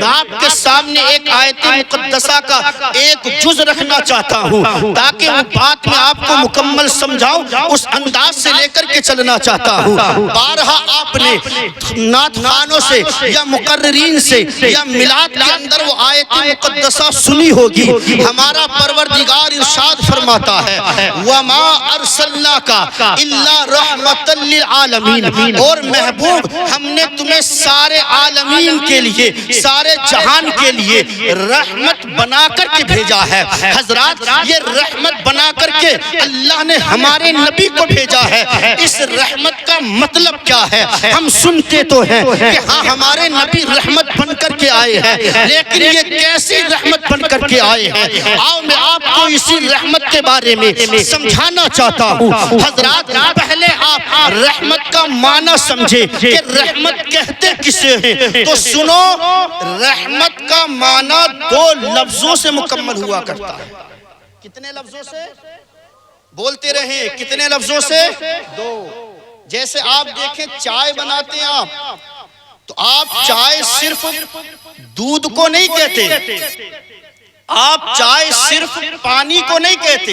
آپ کے سامنے ایک آیت مقدسہ کا ایک جز رکھنا چاہتا ہوں تاکہ وہ بات میں آپ کو مکمل سمجھاؤں، اس انداز سے لے کر کے چلنا چاہتا ہوں۔ بارہا آپ نے نعت خوانوں سے یا مقررین سے یا میلاد کے اندر وہ آیت مقدسہ سنی ہوگی۔ ہمارا پروردگار ارشاد فرماتا ہے وَمَا أَرْسَلْنَاكَ إِلَّا رَحْمَةً لِلْعَالَمِينَ، اور محبوب ہم نے تمہیں سارے عالمین کے لیے، سارے جہان کے لیے رحمت بنا کر کے بھیجا ہے۔ حضرات، یہ رحمت بنا کر کے اللہ نے ہمارے نبی کو بھیجا ہے۔ اس رحمت کا مطلب کیا ہے؟ ہم سنتے تو ہیں کہ ہاں ہمارے نبی رحمت بن کر کے آئے ہیں، لیکن یہ کیسی رحمت بن کر کے آئے ہیں؟ آؤ میں آپ کو اسی رحمت کے بارے میں سمجھانا چاہتا ہوں۔ حضرات، پہلے آپ رحمت کا معنی سمجھے کہ رحمت کہتے کسے ہیں، تو سنو، رحمت کا معنی دو لفظوں سے مکمل ہوا کرتا ہے۔ کتنے لفظوں سے؟ بولتے رہیں، کتنے لفظوں سے؟ دو۔ جیسے آپ دیکھیں چائے بناتے ہیں آپ، تو آپ چائے صرف دودھ کو نہیں کہتے، آپ چائے صرف پانی کو نہیں کہتے،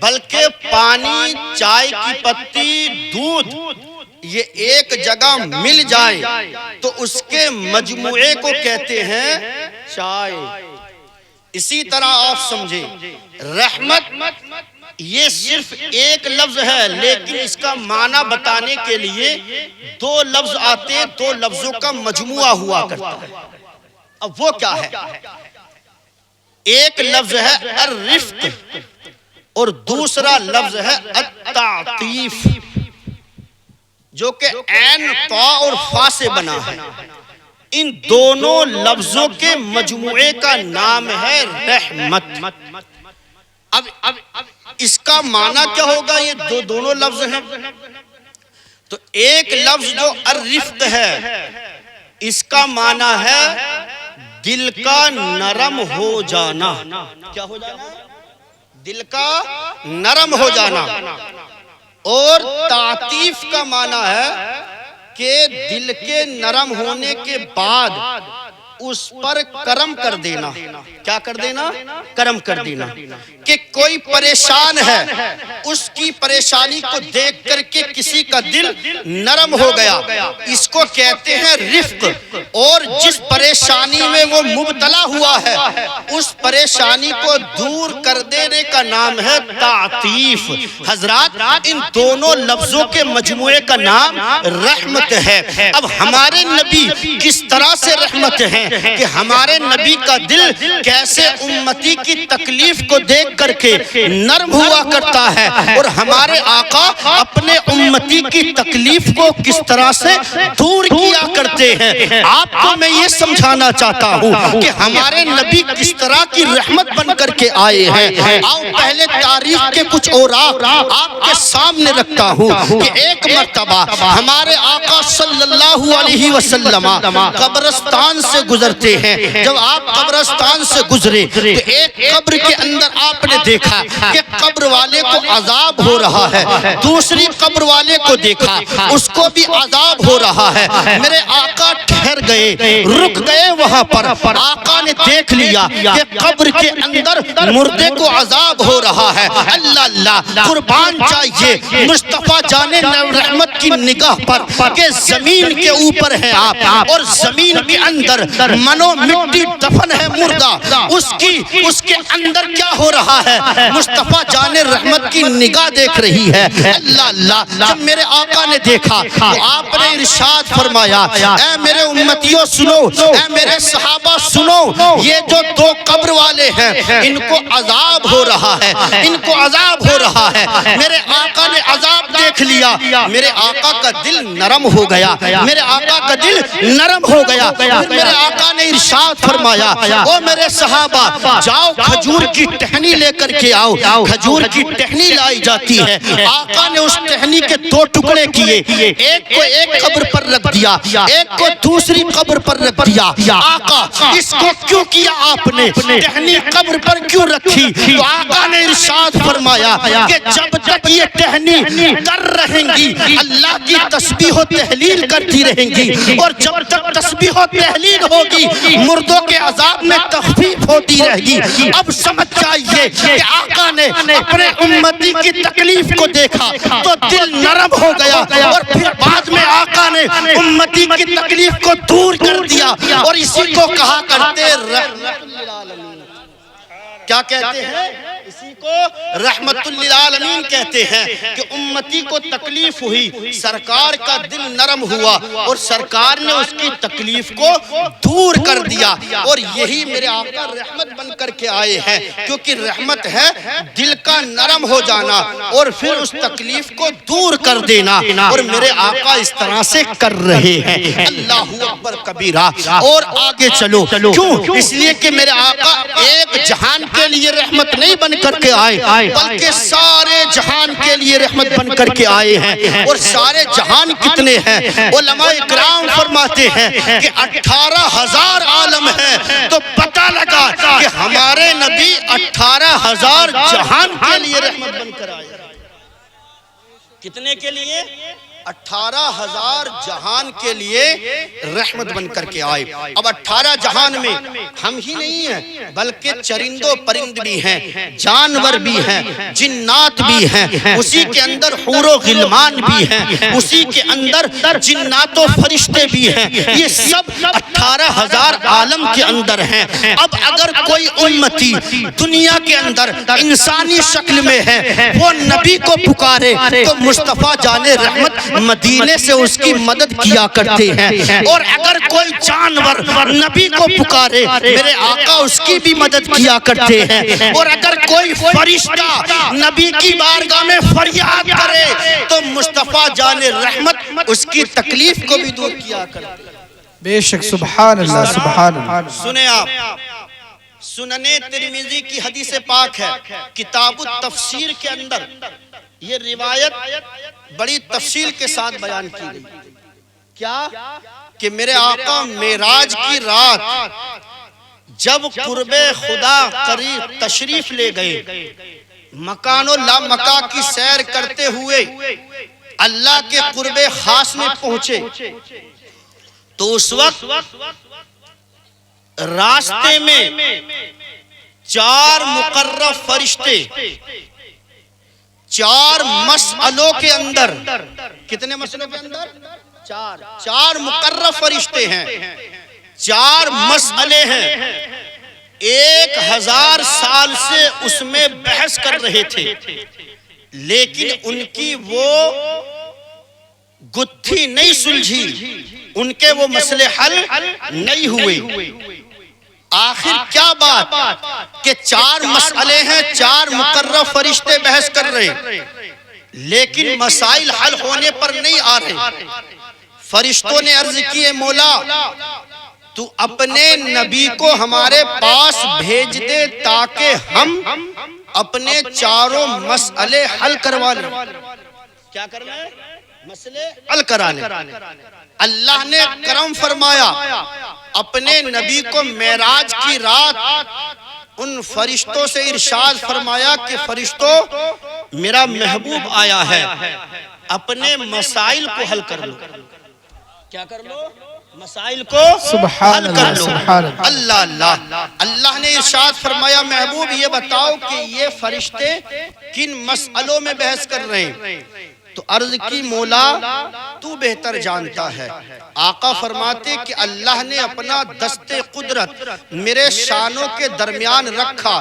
بلکہ پانی، چائے کی پتی، دودھ، یہ ایک جگہ مل جائے تو اس کے مجموعے کو کہتے ہیں چائے۔ اسی طرح آپ سمجھیں، رحمت یہ صرف ایک لفظ ہے، لیکن اس کا معنی بتانے کے لیے دو لفظ آتے، دو لفظوں کا مجموعہ ہوا کرتا ہے۔ اب وہ کیا ہے؟ ایک لفظ ہے الرفق اور دوسرا لفظ ہے التعطیف، جو کہ عین، طا اور فا سے بنا ہے۔ ان دونوں لفظوں کے مجموعے کا نام ہے رحمت۔ اب اس کا معنی کیا ہوگا؟ یہ دونوں لفظ ہیں، تو ایک لفظ جو الرفق ہے، اس کا معنی ہے دل کا نرم ہو جانا۔ کیا ہو جانا؟ دل کا نرم ہو جانا۔ اور تعطیف کا معنی ہے کہ دل کے نرم ہونے کے بعد اس پر کرم کر دینا۔ کیا کر دینا؟ کرم کر دینا۔ کہ کوئی پریشان ہے، اس کی پریشانی کو دیکھ کر کے کسی کا دل نرم ہو گیا، اس کو کہتے ہیں رفق۔ اور جس پریشانی میں وہ مبتلا ہوا ہے، اس پریشانی کو دور کر دینے کا نام ہے تعطیف۔ حضرات، ان دونوں لفظوں کے مجموعے کا نام رحمت ہے۔ اب ہمارے نبی کس طرح سے رحمت ہیں کہ ہمارے نبی کا دل کیسے امتی کی تکلیف کو دیکھ کر کے نرم ہوا کرتا ہے، اور ہمارے آقا اپنے امتی کی تکلیف کو کس طرح سے دور کیا کرتے ہیں۔ آپ کو میں یہ سمجھانا چاہتا ہوں کہ ہمارے نبی کس طرح کی رحمت بن کر کے آئے ہیں۔ آؤ پہلے تاریخ کے کچھ اوراق آپ کے سامنے رکھتا ہوں کہ ایک مرتبہ ہمارے آقا صلی اللہ علیہ وسلم قبرستان سے گزرتے ہیں۔ جب آپ قبرستان سے گزرے تو ایک قبر کے اندر آپ نے دیکھا کہ قبر والے کو عذاب ہو رہا ہے، دوسری قبر والے کو دیکھا، اس کو بھی عذاب ہو رہا ہے۔ میرے آقا ٹھہر گئے، رک گئے وہاں پر۔ آقا نے دیکھ لیا کہ قبر کے اندر مردے کو عذاب ہو رہا ہے۔ اللہ اللہ، قربان چاہیے مصطفیٰ جانے رحمت کی نگاہ پر کہ زمین کے اوپر ہیں آپ، اور زمین کے اندر منو مٹی دفن ہے مردہ، اس کے اندر کیا ہو رہا ہے؟ مصطفیٰ جان رحمت کی نگاہ دیکھ رہی ہے۔ اللہ اللہ، جب میرے آقا نے دیکھا تو آپ نے ارشاد فرمایا، اے میرے امتیوں سنو، اے میرے صحابہ سنو، یہ جو دو قبر والے ہیں ان کو عذاب ہو رہا ہے، ان کو عذاب ہو رہا ہے۔ میرے آقا نے عذاب دیکھ لیا، میرے آقا کا دل نرم ہو گیا، میرے آقا کا دل نرم ہو گیا۔ پھر میرے آقا نے ارشاد فرمایا، او میرے صحابہ جاؤ کھجور کی ٹہنی لے کر کے آؤ۔ کھجور کی ٹہنی لائی جاتی ہے۔ آقا نے اس ٹہنی کے دو ٹکڑے کیے، ایک کو ایک قبر پر رکھ دیا، ایک کو دوسری دوسری قبر پر رکھ دیا۔ آقا اس کو کیوں کیا آپ نے؟ ٹہنی قبر پر کیوں رکھی؟ تو آقا نے ارشاد فرمایا کہ جب تک یہ ٹہنی کر رہیں گی اللہ کی تسبیح و تحلیل کرتی رہیں گی، اور جب تک تسبیح و تحلیل ہوگی مردوں کے عذاب میں تخفیف ہوتی رہے گی۔ اب سمجھ جائیے کہ آقا نے اپنے امتی کی تکلیف کو دیکھا تو دل نرم ہو گیا، اور پھر بعد میں آقا نے امتی کی تکلیف کو دور کر دیا، اور اسی کو کہا کرتے رحمت للعالمین۔ کیا کہتے ہیں؟ اسی کو رحمت للعالمین کہتے ہیں کہ امتی کو تکلیف ہوئی، سرکار کا دل نرم ہوا اور سرکار نے اس کی تکلیف کو دور کر دیا، اور یہی میرے آقا رحمت بن کر کے آئے ہیں، کیونکہ رحمت ہے دل کا نرم ہو جانا اور پھر اس تکلیف کو دور کر دینا، اور میرے آقا اس طرح سے کر رہے ہیں۔ اللہ اکبر کبیرہ۔ اور آگے چلو، کیوں؟ اس لیے کہ میرے آقا ایک جہان کے لیے رحمت نہیں بن کر کے آئے، بلکہ سارے جہان کے لیے رحمت بن کر کے آئے ہیں۔ اور سارے جہان کتنے ہیں؟ علماء اکرام فرماتے ہیں کہ 18,000 عالم ہیں، تو پتہ لگا کہ ہمارے نبی 18,000 جہان کے لیے رحمت بن کر آئے۔ کتنے کے لیے؟ 18,000 جہان کے لیے رحمت بن کر کے آئے۔ اب 18 جہان میں ہم ہی نہیں ہیں، بلکہ چرند و پرند بھی ہیں، جانور بھی ہیں، جنات بھی ہیں، اسی کے اندر حور و غلمان بھی ہیں، اسی کے اندر جنات و فرشتے بھی ہیں، یہ سب 18,000 عالم کے اندر ہیں۔ اب اگر کوئی امتی دنیا کے اندر انسانی شکل میں ہے، وہ نبی کو پکارے تو مصطفیٰ جان رحمت مدینے سے اس کی مدد کیا کرتے ہیں، اور اگر کوئی جانور نبی کو پکارے میرے آقا اس کی بھی مدد کیا کرتے ہیں، اور اگر کوئی فرشتہ نبی کی بارگاہ میں فریاد کرے تو مصطفیٰ جان رحمت اس کی تکلیف کو بھی دور کیا کرتے ہیں۔ بے شک، سبحان اللہ، سبحان اللہ۔ سنیں آپ، سنن ترمذی کی حدیث پاک ہے، کتاب التفسیر کے اندر یہ روایت بڑی تفصیل کے ساتھ بیان کی گئی۔ کیا؟ کہ میرے آقا معراج کی رات جب قرب خدا قریب تشریف لے گئے، مکان و لا مکان کی سیر کرتے ہوئے اللہ کے قرب خاص میں پہنچے، تو اس وقت راستے میں 4 مقرب فرشتے 4 مسئلوں کے اندر، کتنے مسئلوں کے اندر؟ 4 مقرب فرشتے ہیں، 4 مسئلے ہیں، 1000 سال سے اس میں بحث کر رہے تھے، لیکن ان کی وہ گتھی نہیں سلجھی، ان کے وہ مسئلے حل نہیں ہوئے۔ آخر کیا بات کہ 4 مسئلے ہیں، 4 مقرب فرشتے بحث کر رہے، لیکن مسائل حل ہونے پر نہیں آ رہے۔ فرشتوں نے عرض کی، مولا تو اپنے نبی کو ہمارے پاس بھیج دے تاکہ ہم اپنے 4 مسئلے حل کروا لیں۔ کیا کرنا ہے؟ مسئلے حل کرانے۔ اللہ نے کرم فرمایا، اپنے نبی کو معراج کی رات ان فرشتوں سے ارشاد فرمایا کہ فرشتوں میرا محبوب آیا ہے، اپنے مسائل کو حل کر لو۔ کیا کر لو؟ مسائل کو حل کر لو۔ اللہ اللہ، اللہ نے ارشاد فرمایا محبوب یہ بتاؤ کہ یہ فرشتے کن مسئلوں میں بحث کر رہے ہیں؟ تو عرض کی مولا تو بہتر جانتا ہے۔ آقا فرماتے کہ اللہ نے اپنا دست قدرت میرے شانوں کے درمیان رکھا،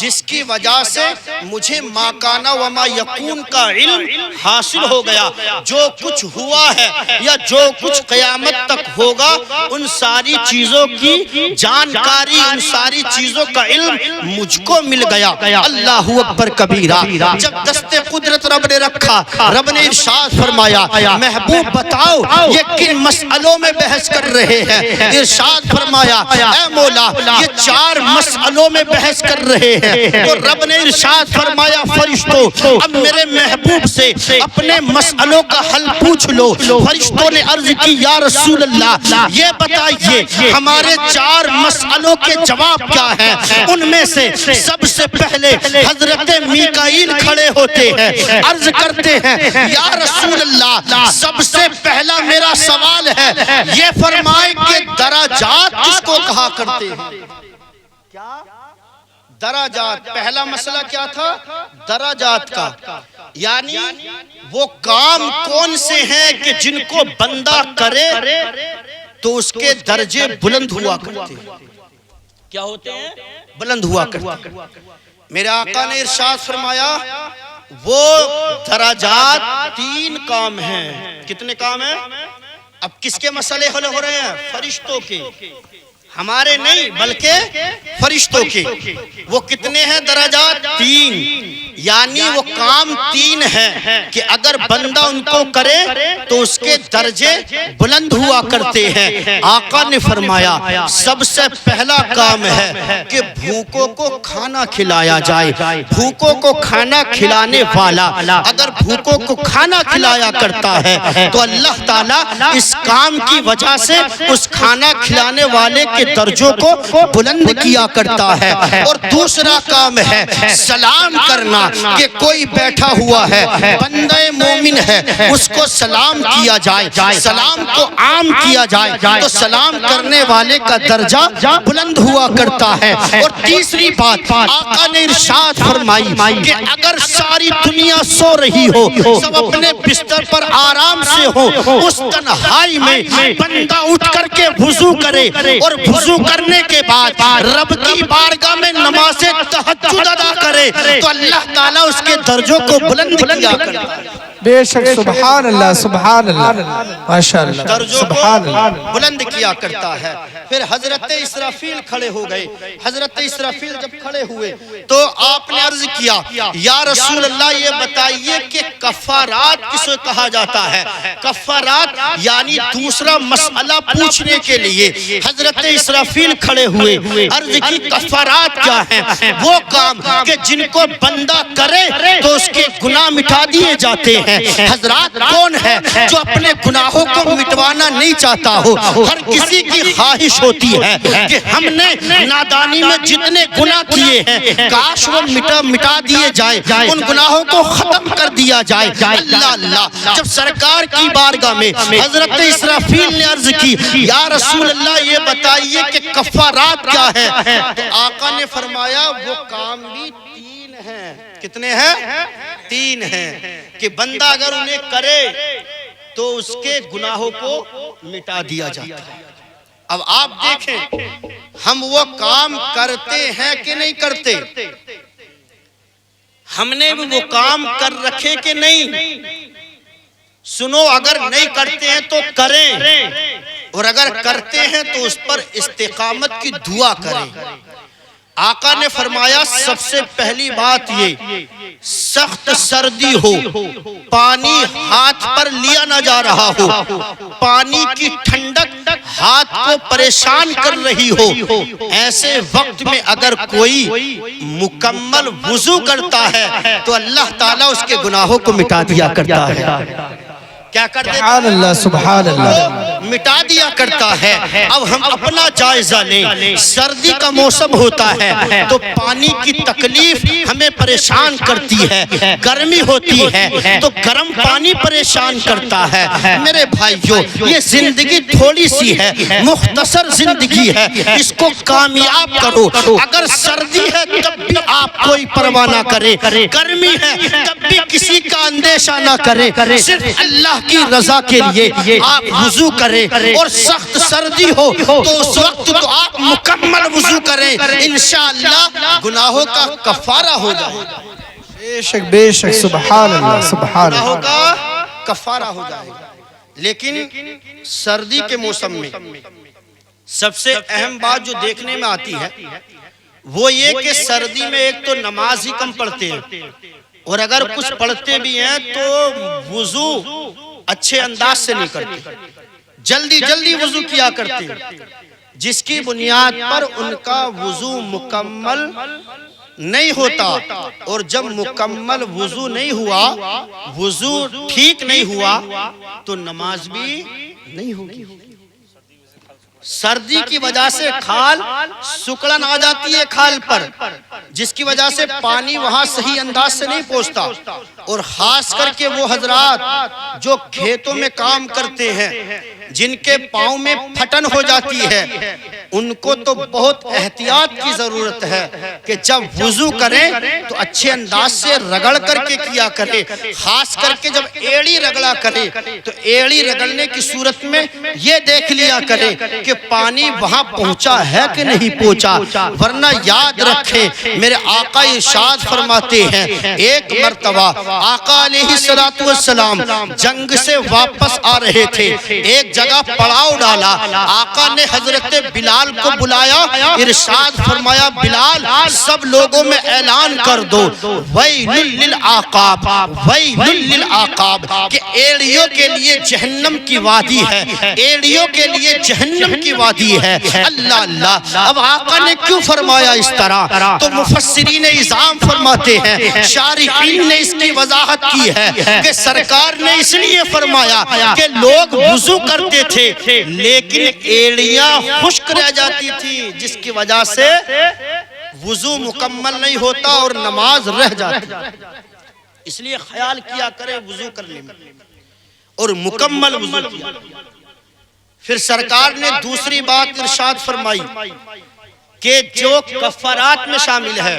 جس کی وجہ سے مجھے ما کان و ما یکون کا علم حاصل ہو گیا۔ جو کچھ ہوا ہے یا جو کچھ قیامت تک ہوگا ان ساری چیزوں کی جانکاری، ان ساری چیزوں کا علم مجھ کو مل گیا۔ اللہ اکبر کبیرہ۔ جب دست قدرت رب نے رکھا، رب نے نے ارشاد فرمایا محبوب بتاؤ یہ کن مسئلوں میں بحث کر رہے ہیں؟ ارشاد فرمایا اے مولا یہ 4 مسئلوں میں بحث کر رہے ہیں۔ تو رب نے ارشاد فرمایا فرشتوں اب میرے محبوب سے اپنے مسئلوں کا حل پوچھ لو۔ فرشتوں نے عرض کی یا رسول اللہ یہ بتائیے ہمارے 4 مسئلوں کے جواب کیا ہیں؟ ان میں سے سب سے پہلے حضرت میکائیل کھڑے ہوتے ہیں، عرض کرتے ہیں یا رسول اللہ سب سے پہلا میرا سوال ہے یہ فرمائے کہ درجات کس کو کہا کرتے ہیں؟ کیا درجات؟ پہلا مسئلہ کیا تھا؟ درجات کا، یعنی وہ کام کون سے ہیں کہ جن کو بندہ کرے تو اس کے درجے بلند ہوا کرتے ہیں۔ کیا ہوتے ہیں؟ بلند ہوا کرتے ہیں۔ میرے آقا نے ارشاد فرمایا وہ درجات 3 کام ہیں۔ کتنے کام ہیں؟ اب کس کے مسئلے حل ہو رہے ہیں؟ فرشتوں کے، ہمارے نہیں بلکہ فرشتوں کے۔ وہ کتنے ہیں درجات؟ 3، یعنی وہ کام 3 ہیں کہ اگر بندہ ان کو کرے تو اس کے درجے بلند ہوا کرتے ہیں۔ آقا نے فرمایا سب سے پہلا کام ہے کہ بھوکوں کو کھانا کھلایا جائے۔ بھوکوں کو کھانا کھلانے والا اگر بھوکوں کو کھانا کھلایا کرتا ہے تو اللہ تعالیٰ اس کام کی وجہ سے اس کھانا کھلانے والے کے درجوں کو بلند کیا کرتا ہے۔ اور دوسرا کام ہے سلام کرنا، کہ کوئی بیٹھا ہوا ہے بندہ مومن ہے اس کو سلام کیا جائے، سلام کو عام کیا جائے تو سلام کرنے والے کا درجہ بلند ہوا کرتا ہے۔ اور تیسری بات آقا نے ارشاد فرمائی کہ اگر ساری دنیا سو رہی ہو، سب اپنے بستر پر آرام سے ہو، اس تنہائی میں بندہ اٹھ کر کے وضو کرے اور وضو کرنے کے بعد رب کی بارگاہ میں نماز تہجد ادا کرے تو اللہ تعالیٰ اس کے درجوں کو بلند کیا کرتا ہے۔ بے شک سبحان اللہ سبحان اللہ ماشاءاللہ درجوں سبحان کو اللہ بلند کیا کرتا ہے۔ پھر حضرت اسرافیل کھڑے ہو گئے۔ حضرت اسرافیل جب کھڑے ہوئے تو آپ نے عرض کیا یا رسول اللہ یہ بتائیے کہ کفارات کسے کہا جاتا ہے؟ کفارات یعنی دوسرا مسئلہ پوچھنے کے لیے حضرت اسرافیل کھڑے ہوئے، عرض کی کفارات کیا ہیں؟ وہ کام کہ جن کو بندہ کرے تو اس کے گناہ مٹا دیے جاتے ہیں۔ حضرات کون ہے جو اپنے گناہوں کو مٹوانا نہیں چاہتا ہو؟ ہر کسی کی خواہش ہوتی ہے کہ ہم نے نادانی میں جتنے گناہ کیے ہیں کاش وہ مٹا دیے جائیں، ان گناہوں کو ختم کر دیا جائے۔ اللہ اللہ، جب سرکار کی بارگاہ میں حضرت اسرافیل نے عرض کی یا رسول اللہ یہ بتائیے کہ کفارات کیا ہے؟ تو آقا نے فرمایا وہ کام بھی 3 ہیں۔ کتنے ہیں؟ 3 ہیں کہ بندہ اگر انہیں کرے تو اس کے گناہوں کو مٹا دیا جاتا ہے۔ اب آپ دیکھیں ہم وہ کام کرتے ہیں کہ نہیں کرتے؟ ہم نے بھی وہ کام کر رکھے کہ نہیں؟ سنو، اگر نہیں کرتے ہیں تو کریں، اور اگر کرتے ہیں تو اس پر استقامت کی دعا کریں۔ آقا نے فرمایا سب سے پہلی بات یہ سخت سردی ہو، پانی ہاتھ پر لیا نہ جا رہا ہو، پانی کی ٹھنڈک ہاتھ کو پریشان کر رہی ہو، ایسے وقت میں اگر کوئی مکمل وضو کرتا ہے تو اللہ تعالیٰ اس کے گناہوں کو مٹا دیا کرتا ہے۔ کیا کر دیتا سبحان اللہ سبحان اللہ، مٹا دیا کرتا ہے۔ اب ہم اپنا جائزہ لیں، سردی کا موسم ہوتا ہے تو پانی کی تکلیف ہمیں پریشان کرتی ہے، گرمی ہوتی ہے تو گرم پانی پریشان کرتا ہے۔ میرے بھائیوں یہ زندگی تھوڑی سی ہے، مختصر زندگی ہے، اس کو کامیاب کرو۔ اگر سردی ہے تب بھی آپ کوئی پرواہ نہ کرے، گرمی ہے تب بھی کسی کا اندیشہ نہ کرے، صرف اللہ کی رضا کے لیے آپ وضو کریں، اور سخت سردی ہو تو اس وقت تو آپ مکمل وضو کریں، انشاءاللہ گناہوں کا کفارہ ہو جائے گا۔ بے شک سبحان اللہ سبحان گناہوں اللہ، کا کفارہ ہو جائے گا۔ لیکن سردی کے موسم میں سب سے اہم بات جو دیکھنے میں آتی ہے وہ یہ کہ سردی میں ایک تو نماز ہی کم پڑھتے ہیں، اور اگر کچھ پڑھتے بھی ہیں تو وضو اچھے انداز سے نہیں کرتے، جلدی جلدی وضو کیا کرتے، جس کی بنیاد پر ان کا وضو مکمل نہیں ہوتا، اور جب مکمل وضو نہیں ہوا، وضو ٹھیک نہیں ہوا، تو نماز بھی نہیں ہوگی۔ سردی کی وجہ سے کھال سکڑن آ جاتی ہے کھال پر، جس کی وجہ سے پانی وہاں صحیح انداز سے نہیں پہنچتا، اور خاص کر کے وہ حضرات جو کھیتوں میں کام کرتے ہیں، جن کے پاؤں میں پھٹن ہو جاتی ہے، ان کو تو بہت احتیاط کی ضرورت ہے کہ جب وضو کریں تو اچھے انداز سے رگڑ کر کے کیا کریں، خاص کر کے جب ایڑی رگڑا کریں تو ایڑی رگڑنے کی صورت میں یہ دیکھ لیا کریں کہ پانی وہاں پہنچا ہے کہ نہیں پہنچا، ورنہ یاد رکھیں میرے آقا ارشاد فرماتے ہیں، ایک مرتبہ آقا علیہ السلام جنگ سے واپس آ رہے تھے، ایک جگہ پڑاؤ ڈالا، آقا نے حضرت بلال کو بلایا، ارشاد فرمایا بلال سب لوگوں میں اعلان کر دو ویل للعقاب، ویل للعقاب، کہ ایڑیوں کے لیے جہنم کی وادی ہے، ایڑیوں کے لیے جہنم کی وادی ہے۔ اللہ اللہ، اب آقا نے کیوں فرمایا اس طرح؟ تو مفسرین اعظام فرماتے ہیں، شارحین نے اس کی وضاحت کی ہے کہ سرکار نے اس لیے فرمایا کہ لوگ وضو کرتے تھے لیکن ایڑیاں خشک رہ جاتی تھی، جس کی وجہ سے وضو مکمل نہیں ہوتا اور نماز رہ جاتی، اس لیے خیال کیا کرے وضو کرنے میں اور مکمل وضو کیا۔ پھر سرکار نے دوسری بات ارشاد فرمائی کہ جو کفارات میں شامل ہے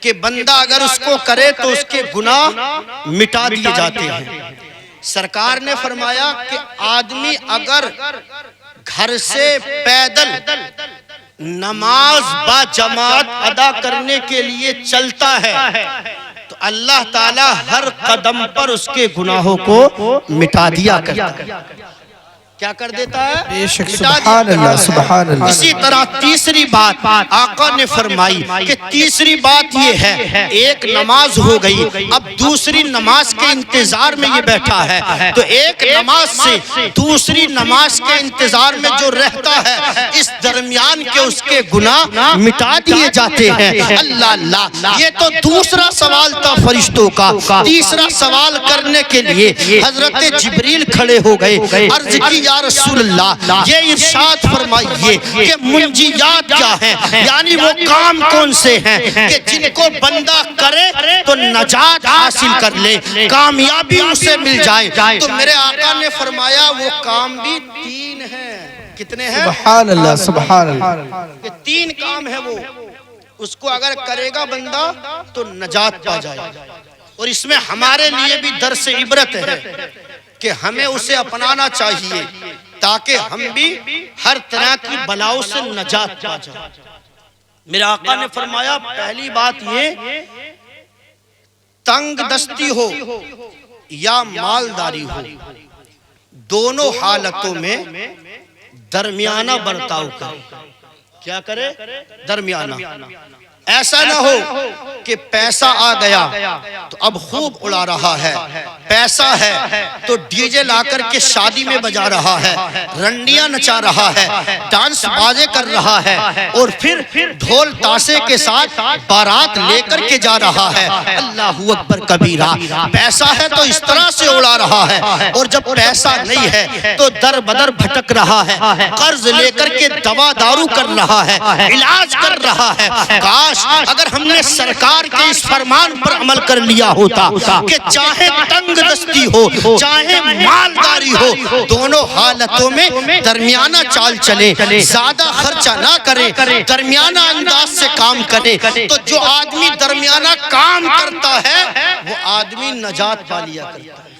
کہ بندہ اگر اس کو کرے تو اس کے گناہ مٹا دیے جاتے ہیں۔ سرکار نے فرمایا کہ آدمی اگر گھر سے پیدل نماز با جماعت ادا کرنے کے لیے چلتا ہے تو اللہ تعالی ہر قدم پر اس کے گناہوں کو مٹا دیا کرتا ہے۔ کیا کر دیتا ہے؟ بے شک، سبحان اللہ سبحان اللہ۔ اسی طرح تیسری بات آقا نے فرمائی کہ تیسری بات یہ ہے، ایک نماز ہو گئی، اب دوسری نماز کے انتظار میں یہ بیٹھا ہے، تو ایک نماز سے دوسری نماز کے انتظار میں جو رہتا ہے، اس درمیان کے اس کے گناہ مٹا دیے جاتے ہیں۔ اللہ اللہ، یہ تو دوسرا سوال تھا فرشتوں کا۔ تیسرا سوال کرنے کے لیے حضرت جبریل کھڑے ہو گئے، عرض کی یا رسول اللہ یہ ارشاد فرمائیے کہ منجیات کیا ہیں، یعنی وہ کام کون سے ہیں کہ جن کو بندہ کرے تو نجات حاصل کر لے، کامیابی اسے مل جائے؟ تو میرے آقا نے فرمایا وہ کام بھی تین ہیں۔ کتنے ہیں؟ سبحان اللہ سبحان اللہ۔ کہ تین کام ہے وہ، اس کو اگر کرے گا بندہ تو نجات پا جائے گا، اور اس میں ہمارے لیے بھی درس عبرت ہے کہ ہمیں اسے اپنانا چاہیے تاکہ ہم بھی ہر طرح کی بلاؤں سے نجات پا جائیں۔ میرے آقا نے فرمایا پہلی بات یہ، تنگ دستی ہو یا مالداری ہو، دونوں حالتوں میں درمیانہ برتاؤ کرے۔ کیا کرے؟ درمیانہ۔ ایسا نہ ہو کہ پیسہ آ گیا تو اب خوب اڑا رہا ہے، پیسہ ہے تو ڈی جے لا کر کے شادی میں بجا رہا ہے، رنڈیاں نچا رہا ہے، ڈانس بازے کر رہا ہے، اور پھر ڈھول تاشے کے ساتھ بارات لے کر کے جا رہا ہے۔ اللہ اکبر کبیرہ، پیسہ ہے تو اس طرح سے اڑا رہا ہے، اور جب پیسہ نہیں ہے تو در بدر بھٹک رہا ہے، قرض لے کر کے دوا دارو کر رہا ہے، علاج کر رہا ہے۔ کاش اگر ہم نے سرکار کے اس فرمان پر عمل کر لیا ہوتا کہ چاہے تنگ دستی ہو چاہے مالداری ہو، دونوں حالتوں میں درمیانہ چال چلے، زیادہ خرچہ نہ کرے، درمیانہ انداز سے کام کرے، تو جو آدمی درمیانہ کام کرتا ہے وہ آدمی نجات پا لیا کرتا ہے۔